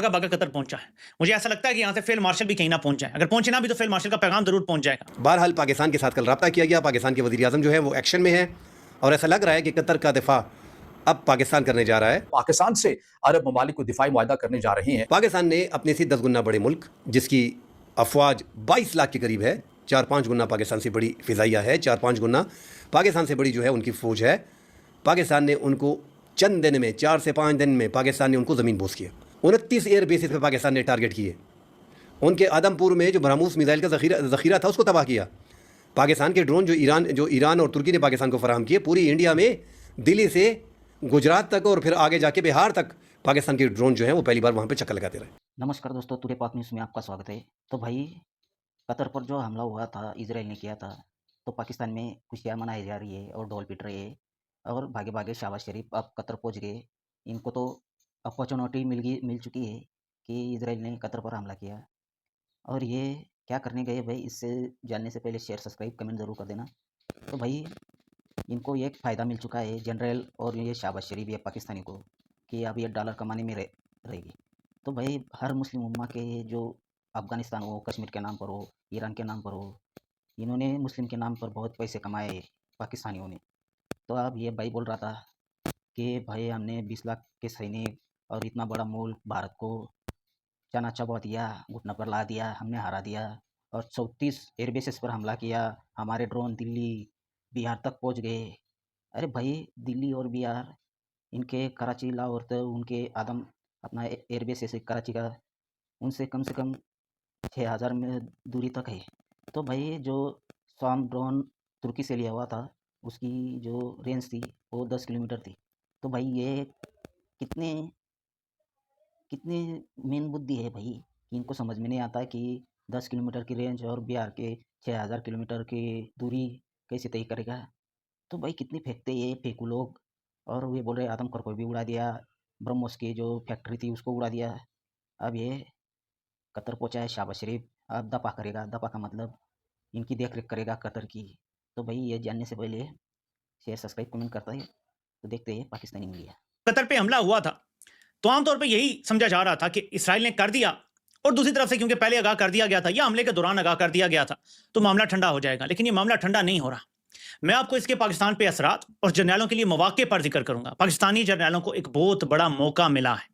भागा कतर पहुंचा है। मुझे ऐसा लगता है कि यहाँ से फील्ड मार्शल भी कहीं ना पहुंच जाए। अगर पहुंचे ना भी तो फील्ड मार्शल का पैगाम जरूर पहुंच जाएगा। बहरहाल पाकिस्तान के साथ कल राब्ता किया गया। पाकिस्तान के वज़ीर-ए-आज़म जो है वो एक्शन में है और ऐसा लग रहा है कि कतर का दिफा अब पाकिस्तान करने जा रहा है। पाकिस्तान से अरब ममालिक को दिफाई मुआहदा करने जा रहे हैं। पाकिस्तान ने अपने से 10 गुना बड़े मुल्क जिसकी अफवाज 22 लाख के करीब है, 4-5 गुना पाकिस्तान से बड़ी फ़िज़ाइया है, 4-5 गुना पाकिस्तान से बड़ी जो है उनकी फ़ौज है। पाकिस्तान ने उनको चंद दिन में 4 से 5 दिन में पाकिस्तान ने उनको ज़मीन बोस किया। 29 एयर बेसिस पे पाकिस्तान ने टारगेट किए। उनके आदमपुर में जो ब्रह्मोस मिसाइल का ज़ख़ीरा था उसको तबाह किया। पाकिस्तान के ड्रोन जो ईरान और तुर्की ने पाकिस्तान को फराहम किए, पूरी इंडिया में दिल्ली से गुजरात तक और फिर आगे जाके बिहार तक पाकिस्तान के ड्रोन जो हैं वो पहली बार वहाँ पे चक्कर लगाते रहे। नमस्कार दोस्तों, टुडे पाक न्यूज़ में आपका स्वागत है। तो भाई, कतर पर जो हमला हुआ था, इजराइल ने किया था, तो पाकिस्तान में खुशियाँ मनाई जा रही है और ढोल पिट रहे हैं और भागे भागे शहबाज शरीफ अब कतर पहुंच गए। इनको तो अपॉर्चुनिटी मिल चुकी है कि इजराइल ने कतर पर हमला किया। और ये क्या करने गए भाई, इससे जानने से पहले शेयर सब्सक्राइब कमेंट ज़रूर कर देना। तो भाई, इनको एक फ़ायदा मिल चुका है जनरल और ये शहबाज शरीफ, ये पाकिस्तानी को, कि अब ये डॉलर कमाने में रहेगी। तो भाई, हर मुस्लिम उम्मा के जो अफ़गानिस्तान हो, कश्मीर के नाम पर हो, ईरान के नाम पर हो, इन्होंने मुस्लिम के नाम पर बहुत पैसे कमाए पाकिस्तानियों ने। तो अब ये भाई बोल रहा था कि भाई हमने 20 लाख के सैनिक और इतना बड़ा मुल्क भारत को चना चबा दिया, घुटने पर ला दिया, हमने हरा दिया और 34 एयरबेसेस पर हमला किया। हमारे ड्रोन दिल्ली, बिहार तक पहुंच गए। अरे भाई, दिल्ली और बिहार, इनके कराची, लाहौर तो उनके आदम अपना एयरबेस है कराची का, उनसे कम से कम 6000 में दूरी तक है। तो भाई, जो स्वाम ड्रोन तुर्की से लिया हुआ था, उसकी जो रेंज थी वो 10 किलोमीटर थी। तो भाई, ये कितने कितने मेन बुद्धि है भाई, कि इनको समझ में नहीं आता कि 10 किलोमीटर की रेंज और बिहार के 6000 किलोमीटर की दूरी कैसे तय करेगा। तो भाई, कितनी फेंकते ये फेंकू लोग। और ये बोल रहे आदमखोर को भी उड़ा दिया, ब्रह्मोस की जो फैक्ट्री थी उसको उड़ा दिया। अब ये कतर पहुंचा है शहबाज शरीफ, अब दफा करेगा। दफा का मतलब इनकी देख रेख करेगा कतर की। तो भाई, ये जानने से पहले शेयर सब्सक्राइब कमेंट करता है। तो देखते हैं पाकिस्तानी मीडिया। कतर पे हमला हुआ था तो आमतौर पे यही समझा जा रहा था कि इसराइल ने कर दिया, और दूसरी तरफ से क्योंकि पहले आगाह कर दिया गया था या हमले के दौरान आगाह कर दिया गया था तो मामला ठंडा हो जाएगा। लेकिन ये मामला ठंडा नहीं हो रहा। मैं आपको इसके पाकिस्तान पे असरात और जर्नैलों के लिए मौके पर जिक्र करूंगा। पाकिस्तानी जर्नैलों को एक बहुत बड़ा मौका मिला है,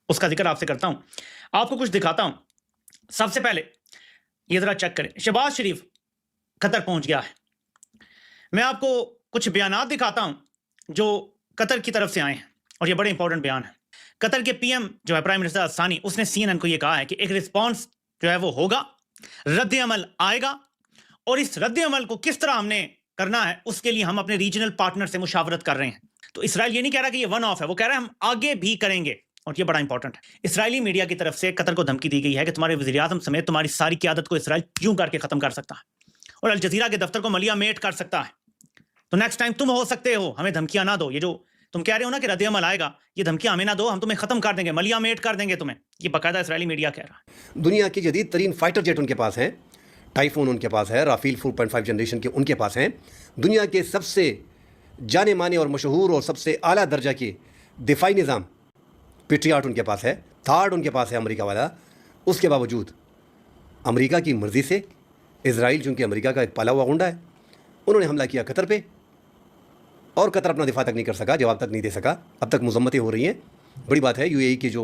उसका जिक्र आपसे करता हूं, आपको कुछ दिखाता हूं। सबसे पहले ये जरा चेक करें, शहबाज शरीफ कतर पहुंच गया है। मैं आपको कुछ बयानात दिखाता हूं जो कतर की तरफ से आए हैं और ये बड़े इंपॉर्टेंट बयान है। कतर के पीएम जो है प्राइम मिनिस्टर असानी, उसने सीएनएन को ये कहा है कि एक रिस्पांस जो है वो होगा, रद्द अमल आएगा, और इस रद्द अमल को किस तरह हमने करना है उसके लिए हम अपने रीजनल पार्टनर से मुशावरत कर रहे हैं। तो इसराइल ये नहीं कह रहा कि ये वन ऑफ है, वो कह रहा है हम आगे भी करेंगे, और ये बड़ा इंपॉर्टेंट है। इसराइली मीडिया की तरफ से कतर को धमकी दी गई है कि तुम्हारे वज़ीर आज़म समेत तुम्हारी सारी क़यादत को इसराइल यूं करके खत्म कर सकता है और अल जज़ीरा के दफ्तर को मलिया मेट कर सकता है। तो नेक्स्ट टाइम तुम हो सकते हो, हमें धमकियां ना दो। ये जो तुम कह रहे हो ना कि रद्द अमल आएगा, ये धमकियां हमें ना दो, हम तुम्हें खत्म कर देंगे, मलिया मेट कर देंगे तुम्हें। ये बाकायदा इसराइली मीडिया कह रहा है। दुनिया की जदीद तरीन फाइटर जेट उनके पास हैं, टाइफून उनके पास है, राफेल 4.5 जनरेशन के उनके पास हैं। दुनिया के सबसे जाने माने और मशहूर और सबसे आला दर्जा के दिफाई निज़ाम पेट्रियाट उनके पास है, थार्ड उनके पास है अमेरिका वाला। उसके बावजूद अमेरिका की मर्ज़ी से इसराइल, चूँकि अमेरिका का एक पाला हुआ गुंडा है, उन्होंने हमला किया कतर पे और कतर अपना दिफा तक नहीं कर सका, जवाब तक नहीं दे सका। अब तक मजम्मतें हो रही हैं। बड़ी बात है, यूएई के जो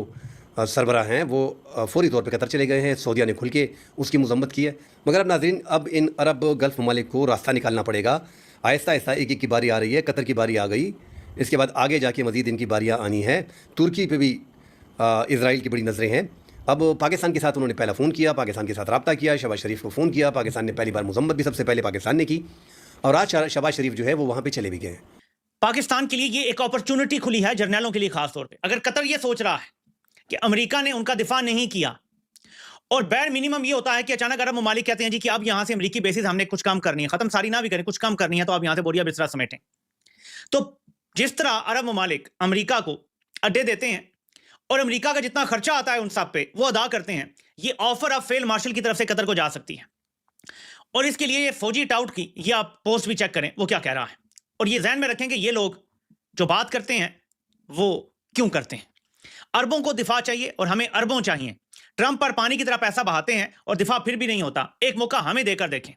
सरबराह हैं वो फौरी तौर पे कतर चले गए हैं। सऊदीया ने खुल के उसकी मजम्मत की है। मगर अब नाज़रीन, अब इन अरब गल्फ़ ममालिक को रास्ता निकालना पड़ेगा। आहिस्ता आहिस्ता एक एक की बारी आ रही है। कतर की बारी आ गई, इसके बाद आगे जाके मज़ीद इनकी बारियाँ आनी हैं। तुर्की पे भी इसराइल की बड़ी नज़रें हैं। अब पाकिस्तान के साथ उन्होंने पहला फ़ोन किया, पाकिस्तान के साथ रब्ता किया, शहबाज शरीफ को फ़ोन किया। पाकिस्तान ने पहली बार मजम्मत भी सबसे पहले पाकिस्तान ने की, और आज शहबाज शरीफ जो है वो वहाँ पर चले भी गए हैं। पाकिस्तान के लिए ये एक अपॉर्चुनिटी खुली है, जर्नैलों के लिए खास तौर पे। अगर कतर ये सोच रहा है कि अमेरिका ने उनका दिफा नहीं किया, और बैर मिनिमम ये होता है कि अचानक अरब ममालिक कहते हैं जी कि अब यहां से अमेरिकी बेसिस हमने कुछ काम करनी है, खत्म सारी ना भी करें, कुछ काम करनी है, तो आप यहां से बोरिया बिस्तरा समेटें। तो जिस तरह अरब ममालिक अमेरिका को अड्डे देते हैं और अमेरिका का जितना खर्चा आता है उन सब पे वो अदा करते हैं, ये ऑफर अब फील्ड मार्शल की तरफ से कतर को जा सकती है। और इसके लिए ये फौजी टाउट की ये आप पोस्ट भी चेक करें वो क्या कह रहा है, और ये ज़हन में रखें कि ये लोग जो बात करते हैं वो क्यों करते हैं। अरबों को दिफा चाहिए और हमें अरबों चाहिए। ट्रंप पर पानी की तरह पैसा बहाते हैं और दिफा फिर भी नहीं होता। एक मौका हमें देकर देखें।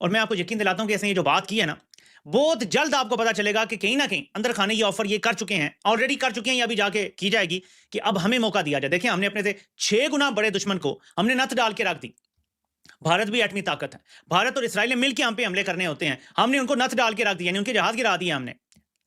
और मैं आपको यकीन दिलाता हूं कि ऐसे ये जो बात की है ना, बहुत जल्द आपको पता चलेगा कि कहीं ना कहीं अंदर खाने ये ऑफर ये कर चुके हैं, ऑलरेडी कर चुके हैं, या अभी जाके की जाएगी कि अब हमें मौका दिया जाए। देखिए, हमने अपने से 6 गुना बड़े दुश्मन को हमने नथ डाल के रख दी। भारत भी एटमी ताकत है। भारत और इसराइल ने मिलकर हम पे हमले करने होते हैं, हमने उनको नथ डाल के रख दिया, यानी उनके जहाज गिरा दिए हमने।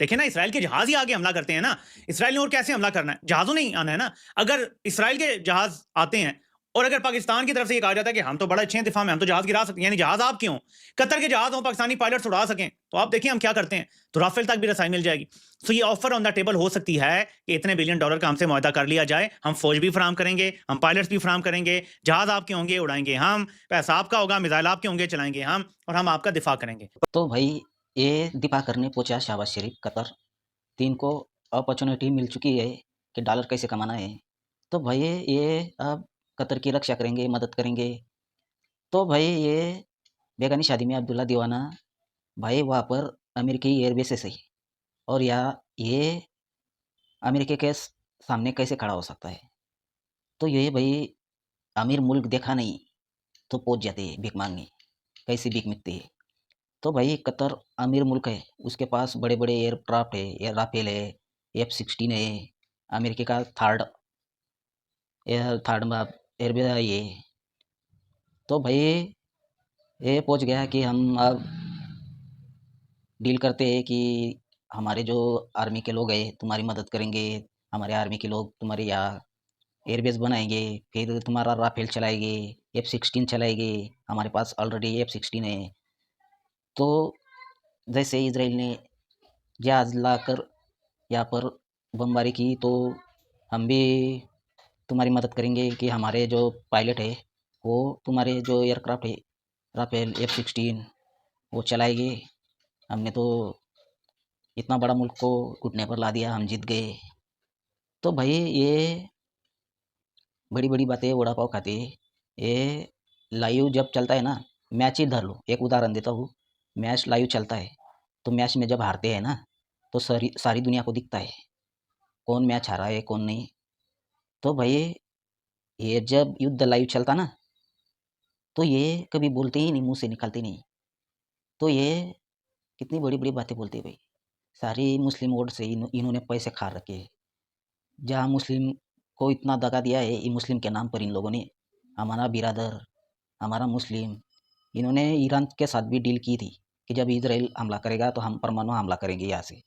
देखिए ना, इसराइल के जहाज ही आगे हमला करते हैं ना। इसराइल ने और कैसे हमला करना है? जहाजों नहीं आना है ना। अगर इसराइल के जहाज आते हैं और अगर पाकिस्तान की तरफ से ये कहा जाता है कि हम तो बड़ा अच्छे हैं दिफा में, हम तो जहाज गिरा सकते हैं, यानी जहाज आप क्यों, कतर के जहाज हों, पाकिस्तानी पायलट उड़ा सकें, तो आप देखिए हम क्या करते हैं, तो राफेल तक भी रसाई मिल जाएगी। सो ये ऑफर ऑन द टेबल हो सकती है कि इतने बिलियन डॉलर का हमसे मुआहदा कर लिया जाए, हम फौज भी फराम करेंगे, हम पायलट्स भी फराम करेंगे, जहाज आपके होंगे उड़ाएंगे हम, पैसा आपका होगा, मिसाइल आपके होंगे चलाएंगे हम, और हम आपका दिफा करेंगे। तो भाई ये दिफा करने पहुंचा शहबाज शरीफ कतर, तो इनको अपॉर्चुनिटी मिल चुकी है कि डॉलर कैसे कमाना है। तो भाई ये अब कतर की रक्षा करेंगे, मदद करेंगे। तो भाई ये बेगानी शादी में अब्दुल्ला दीवाना भाई वहाँ पर अमेरिकी एयरबेसेस है, और या ये अमेरिका के सामने कैसे खड़ा हो सकता है? तो ये भाई अमीर मुल्क देखा नहीं तो पहुंच जाते हैं भीख मांगने, कैसी भीख मिलती है। तो भाई कतर अमीर मुल्क है, उसके पास बड़े बड़े एयरक्राफ्ट है, एयर राफेल है, F-16 है, अमेरिका का थर्ड एयरबेस है ये। तो भाई ये पहुंच गया कि हम अब डील करते हैं कि हमारे जो आर्मी के लोग हैं तुम्हारी मदद करेंगे, हमारे आर्मी के लोग तुम्हारे यहाँ एयरबेस बनाएंगे, फिर तुम्हारा राफेल चलाएंगे, F-16 चलाएंगे, हमारे पास ऑलरेडी F-16 है। तो जैसे इसराइल ने जहाज लाकर यहाँ पर बमबारी की, तो हम भी तुम्हारी मदद करेंगे कि हमारे जो पायलट है वो तुम्हारे जो एयरक्राफ्ट है राफेल F-16 वो चलाएंगे। हमने तो इतना बड़ा मुल्क को घुटने पर ला दिया, हम जीत गए। तो भाई ये बड़ी बड़ी बातें वड़ा पाव खाते, ये लाइव जब चलता है ना, मैच ही धर लो, एक उदाहरण देता हूँ। मैच लाइव चलता है, तो मैच में जब हारते हैं ना, तो सारी सारी दुनिया को दिखता है कौन मैच हारा है कौन नहीं। तो भाई ये जब युद्ध लाइव चलता ना, तो ये कभी बोलते ही नहीं, मुंह से निकालते नहीं। तो ये कितनी बड़ी बड़ी बातें बोलते हैं भाई। सारी मुस्लिम वोट से इन्होंने पैसे खा रखे हैं। जहाँ मुस्लिम को इतना दगा दिया है, ये मुस्लिम के नाम पर इन लोगों ने, हमारा बिरादर, हमारा मुस्लिम, इन्होंने ईरान के साथ भी डील की थी कि जब इजराइल हमला करेगा तो हम परमाणु हमला करेंगे यहाँ से।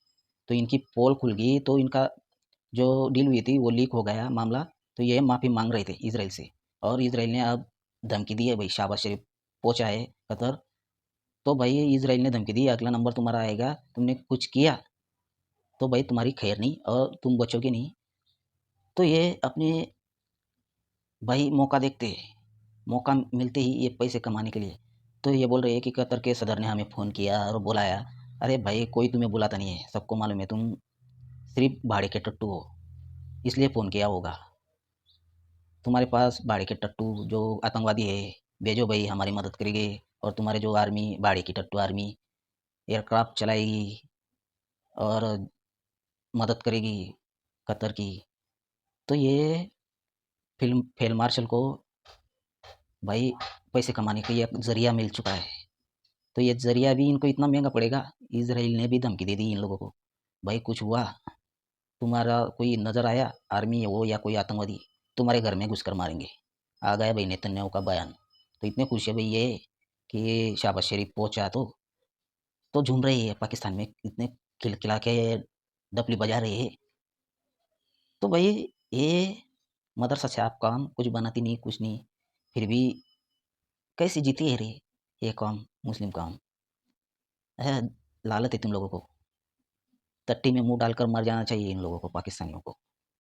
तो इनकी पोल खुल गई, तो इनका जो डील हुई थी वो लीक हो गया मामला। तो ये माफ़ी मांग रहे थे इसराइल से, और इसराइल ने अब धमकी दी है भाई, शहबाज शरीफ पहुंचा है कतर। तो भाई इसराइल ने धमकी दी, अगला नंबर तुम्हारा आएगा, तुमने कुछ किया तो भाई तुम्हारी खैर नहीं और तुम बचोगे नहीं। तो ये अपने भाई मौका देखते हैं, मौका मिलते ही ये पैसे कमाने के लिए। तो ये बोल रहे हैं कि कतर के सदर ने हमें फ़ोन किया और बुलाया। अरे भाई कोई तुम्हें बुलाता नहीं है, सबको मालूम है तुम सिर्फ भाड़े के टट्टू हो, इसलिए फ़ोन किया होगा। तुम्हारे पास भाड़े के टट्टू जो आतंकवादी है, भेजो भाई, हमारी मदद करेंगे। और तुम्हारे जो आर्मी, भाड़े की टट्टू आर्मी एयरक्राफ्ट चलाएगी और मदद करेगी कतर की। तो ये फिल्म फील्ड मार्शल को भाई पैसे कमाने का ये एक ज़रिया मिल चुका है। तो ये ज़रिया भी इनको इतना महँगा पड़ेगा। इज़राइल ने भी धमकी दे दी इन लोगों को, भाई कुछ हुआ, तुम्हारा कोई नज़र आया आर्मी हो या कोई आतंकवादी, तुम्हारे घर में घुसकर मारेंगे। आ गया भाई नेतन्याहू का बयान। तो इतने खुश है भाई ये कि शहबाज शरीफ पहुंचा, तो झूम रहे हैं पाकिस्तान में, इतने खिलखिला के डपली बजा रहे हैं। तो भाई ये मदरसा से आप काम कुछ बनाती नहीं, कुछ नहीं, फिर भी कैसे जीती है रे ये कौम, मुस्लिम कौम। लालत है तुम लोगों को, टट्टी में मुंह डालकर मर जाना चाहिए इन लोगों को, पाकिस्तानियों को।